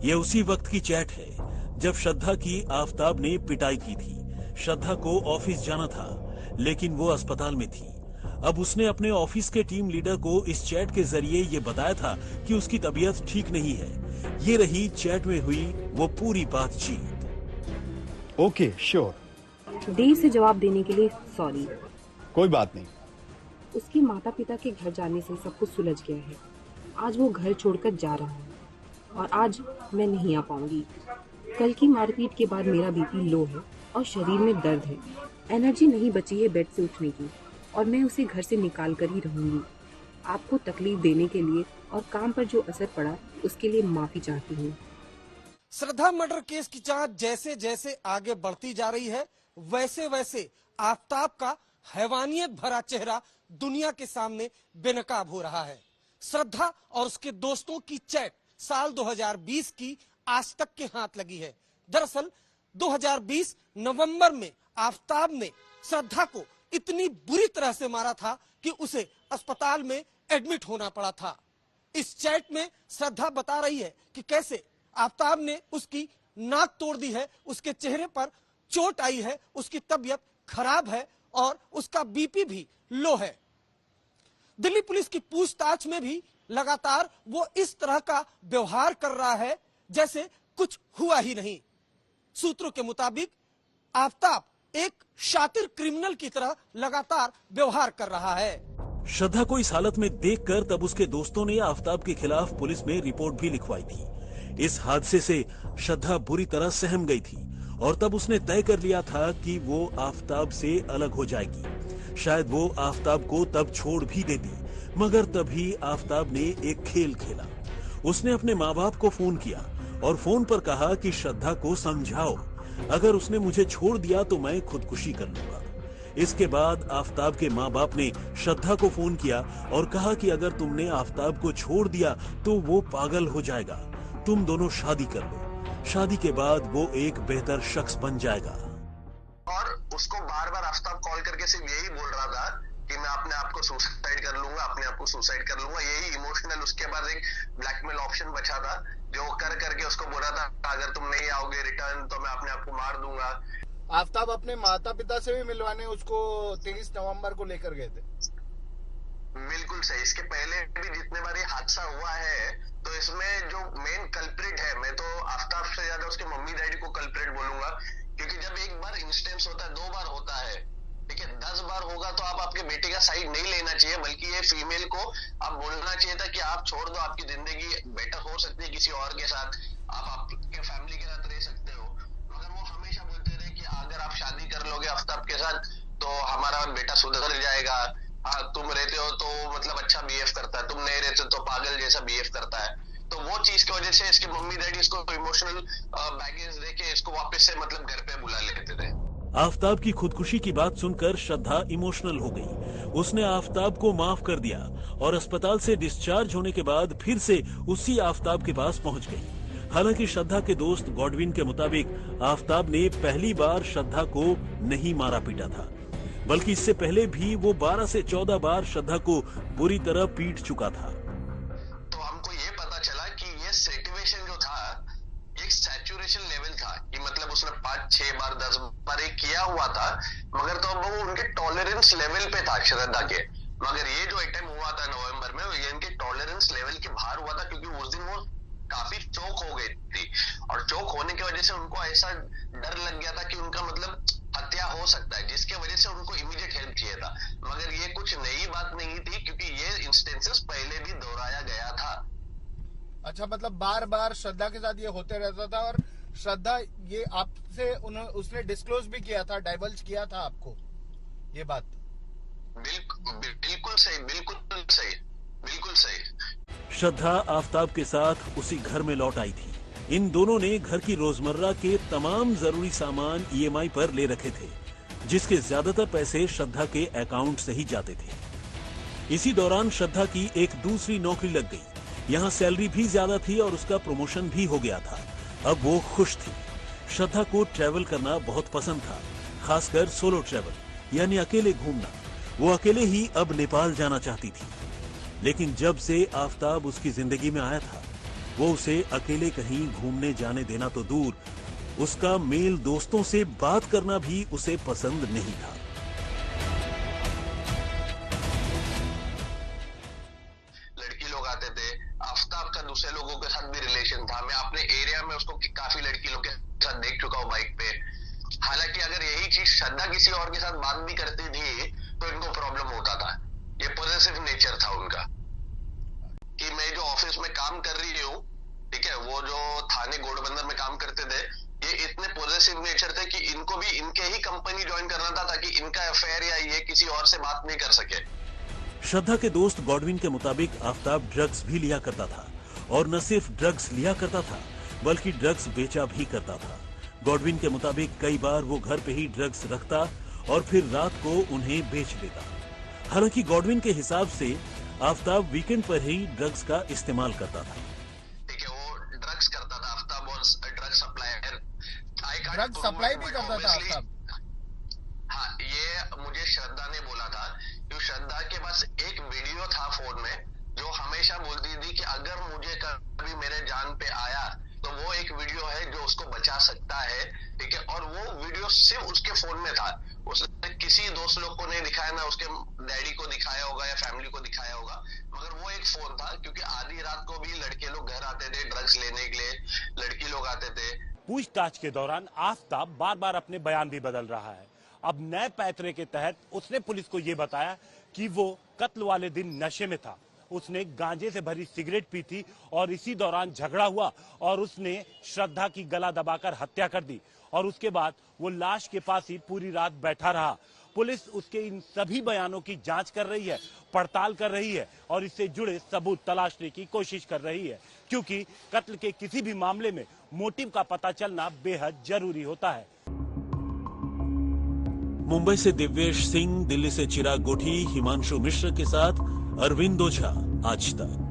ये उसी वक्त की चैट है जब श्रद्धा की आफताब ने पिटाई की थी। श्रद्धा को ऑफिस जाना था, लेकिन वो अस्पताल में थी। अब उसने अपने ऑफिस के टीम लीडर को इस चैट के जरिए ये बताया था कि उसकी तबीयत ठीक नहीं है। ये रही चैट में हुई वो पूरी बातचीत। Okay, sure. देर से जवाब देने के लिए सॉरी। कोई बात नहीं। उसके माता पिता के घर जाने से सब कुछ सुलझ गया है। आज वो घर छोड़कर जा रहा है और आज मैं नहीं आ पाऊंगी। कल की मारपीट के बाद मेरा बीपी लो है और शरीर में दर्द है। एनर्जी नहीं बची है बेड से उठने की और मैं उसे घर से निकाल कर ही रहूंगी। आपको तकलीफ देने के लिए और काम पर जो असर पड़ा उसके लिए माफी चाहती हूँ। श्रद्धा मर्डर केस की जांच जैसे जैसे आगे बढ़ती जा रही है, वैसे वैसे आफताब का हैवानियत भरा चेहरा दुनिया के सामने बेनकाब हो रहा है। श्रद्धा और उसके दोस्तों की चैट साल 2020 की आज तक के हाथ लगी है। दरअसल 2020 नवंबर में आफताब ने श्रद्धा को इतनी बुरी तरह से मारा था कि उसे अस्पताल में एडमिट होना पड़ा था। इस चैट में श्रद्धा बता रही है कि कैसे आफताब ने उसकी नाक तोड़ दी है, उसके चेहरे पर चोट आई है, उसकी तबीयत खराब है और उसका बीपी भी लो है। दिल्ली पुलिस की पूछताछ में भी लगातार वो इस तरह का व्यवहार कर रहा है जैसे कुछ हुआ ही नहीं। सूत्रों के मुताबिक आफताब एक शातिर क्रिमिनल की तरह लगातार व्यवहार कर रहा है। श्रद्धा को इस हालत में देखकर तब उसके दोस्तों ने आफताब के खिलाफ पुलिस में रिपोर्ट भी लिखवाई थी। इस हादसे से श्रद्धा बुरी तरह सहम गई थी और तब उसने तय कर लिया था कि वो आफताब से अलग हो जाएगी। शायद वो आफताब को तब छोड़ भी देती, मगर तभी आफताब ने एक खेल खेला। उसने अपने माँ बाप को फोन किया और फोन पर कहा कि श्रद्धा को समझाओ, अगर उसने मुझे छोड़ दिया तो मैं खुदकुशी कर लूंगा। इसके बाद आफताब के माँ बाप ने श्रद्धा को फोन किया और कहा कि अगर तुमने आफताब को छोड़ दिया तो वो पागल हो जाएगा, तुम दोनों शादी कर लो। शादी के बाद वो एक बेहतर शख्स बन जाएगा। और उसको बार बार आफताब कॉल करके सिर्फ यही बोल रहा था कि मैं अपने आप को सुसाइड कर लूंगा, अपने आप को सुसाइड कर लूंगा। यही इमोशनल उसके पास एक ब्लैकमेल ऑप्शन बचा था, जो कर करके उसको बोला था अगर तुम नहीं आओगे रिटर्न तो मैं अपने आप को मार दूंगा। आफताब अपने माता पिता से भी मिलवाने उसको 23 नवंबर को लेकर गए थे। बिल्कुल सही। इसके पहले भी जितने बार ये हादसा हुआ है तो इसमें जो मेन कल्प्रिट है, मैं तो आफताब से ज्यादा उसके मम्मी डैडी को कल्प्रिट बोलूंगा, क्योंकि जब एक बार इंस्टेंस होता है, 2 बार होता है, ठीक है, 10 बार होगा तो आप आपके बेटे का साइड नहीं लेना चाहिए, बल्कि ये फीमेल को आप बोलना चाहिए था कि आप छोड़ दो, आपकी जिंदगी बेटर हो सकती है किसी और के साथ, आप आपके फैमिली के साथ रह सकते हो। मगर वो हमेशा बोलते रहे कि अगर आप शादी कर लोगे आफताब के साथ तो हमारा बेटा सुधर जाएगा, तुम रहते हो तो मतलब अच्छा बिहेव करता है, तुम नहीं रहते तो पागल जैसा बिहेव करता है। तो वो चीज की वजह से इसके मम्मी डैडी इसको इमोशनल बैगेज देके इसको वापस से मतलब घर पे बुला लेते थे। आफताब की खुदकुशी की बात सुनकर श्रद्धा इमोशनल हो गई। उसने आफताब को माफ कर दिया और अस्पताल से डिस्चार्ज होने के बाद फिर से उसी आफताब के पास पहुंच गई। हालांकि श्रद्धा के दोस्त गॉडविन के मुताबिक आफताब ने पहली बार श्रद्धा को नहीं मारा पीटा था, बल्कि इससे पहले भी वो 12 से 14 बार श्रद्धा को बुरी तरह पीट चुका था। तो हमको ये पता चला कि ये सिचुएशन जो था एक सैचुरेशन लेवल था, कि मतलब उसने 5-6 बार 10 बार एक किया हुआ था, मगर तो वो उनके टॉलरेंस लेवल पे था श्रद्धा के। मगर ये जो अटैम्प हुआ था नवंबर में, ये इनके टॉलरेंस लेवल के बाहर हुआ था, क्योंकि उस दिन वो काफी चौक हो गई थी और चौक होने की वजह से उनको ऐसा डर लग गया था कि उनका मतलब हत्या हो सकता है, जिसके वजह से उनको इमीडिएट हेल्प चाहिए था। मगर ये कुछ नई बात नहीं थी, क्योंकि ये इंस्टेंसेस पहले भी दोहराया गया था। अच्छा, मतलब बार बार श्रद्धा के साथ ये होते रहता था और श्रद्धा ये आपसे उसने डिस्क्लोज भी किया था, डाइवल्ज किया था आपको ये बात? बिल्कुल सही, बिल्कुल सही, बिल्कुल सही। श्रद्धा आफताब के साथ उसी घर में लौट आई थी। इन दोनों ने घर की रोजमर्रा के तमाम जरूरी सामान EMI पर ले रखे थे, जिसके ज्यादातर पैसे श्रद्धा के अकाउंट से ही जाते थे। इसी दौरान श्रद्धा की एक दूसरी नौकरी लग गई। यहाँ सैलरी भी ज्यादा थी और उसका प्रमोशन भी हो गया था। अब वो खुश थी। श्रद्धा को ट्रैवल करना बहुत पसंद था, खासकर सोलो ट्रैवल यानी अकेले घूमना। वो अकेले ही अब नेपाल जाना चाहती थी। लेकिन जब से आफताब उसकी जिंदगी में आया था, वो उसे अकेले कहीं घूमने जाने देना तो दूर, उसका मेल दोस्तों से बात करना भी उसे पसंद नहीं था। लड़की लोग आते थे, आफ्ताब का दूसरे लोगों के साथ भी रिलेशन था। मैं अपने एरिया में उसको काफी लड़की लोग के साथ देख चुका हूँ बाइक पे। हालांकि अगर यही चीज श्रद्धा किसी और के साथ बात भी करती थी तो इनको प्रॉब्लम होता था। ये पॉजिटिव नेचर था उनका कि मैं जो ऑफिस में काम कर रही हूँ, ठीक है, वो जो थाने घोड़बंदर में काम करते थे, ये इतने पॉजिटिव नेचर थे कि इनको भी इनके ही कंपनी ज्वाइन करना था ताकि इनका अफेयर या ये किसी और से बात नहीं कर सके। श्रद्धा के दोस्त गॉडविन के मुताबिक आफ्ताब ड्रग्स भी लिया करता था, और न सिर्फ ड्रग्स लिया करता था बल्कि ड्रग्स बेचा भी करता था। गॉडविन के मुताबिक कई बार वो घर पे ही ड्रग्स रखता और फिर रात को उन्हें बेच देता। हालांकि गॉडविन के हिसाब से आफ्ताब वीकेंड पर ही ड्रग्स का इस्तेमाल करता था। ठीक है, वो ड्रग्स करता था आफ्ताब और ड्रग सप्लायर। ड्रग सप्लाई भी करता था आफ्ताब। हाँ, ये मुझे श्रद्धा ने बोला था कि श्रद्धा के पास एक वीडियो था फोन में जो हमेशा बोलती थी कि अगर मुझे कभी मेरे जान पे आया तो वो एक वीडियो है जो उसको बचा सकता है। ठीक है, और वो वीडियो सिर्फ उसके फोन में था। उसने किसी दोस्त लोग को नहीं दिखाया, ना उसके डैडी को दिखाया होगा या फैमिली को दिखाया होगा, मगर वो एक फोन था क्योंकि आधी रात को भी लड़के लोग घर आते थे ड्रग्स लेने के लिए, लड़की लोग आते थे। पूछताछ के दौरान आफ्ताब बार बार अपने बयान भी बदल रहा है। अब नए पैतरे के तहत उसने पुलिस को ये बताया कि वो कत्ल वाले दिन नशे में था, उसने गांजे से भरी सिगरेट पी थी और इसी दौरान झगड़ा हुआ और उसने श्रद्धा की गला दबाकर हत्या कर दी और उसके बाद वो लाश के पास ही पूरी रात बैठा रहा। पुलिस उसके इन सभी बयानों की जांच कर रही है, पड़ताल कर रही है और इससे जुड़े सबूत तलाशने की कोशिश कर रही है, क्योंकि कत्ल के किसी भी मामले में मोटिव का पता चलना बेहद जरूरी होता है। मुंबई से दिव्येश सिंह, दिल्ली से चिराग गोठी, हिमांशु मिश्र के साथ अरविंद ओझा, आज तक।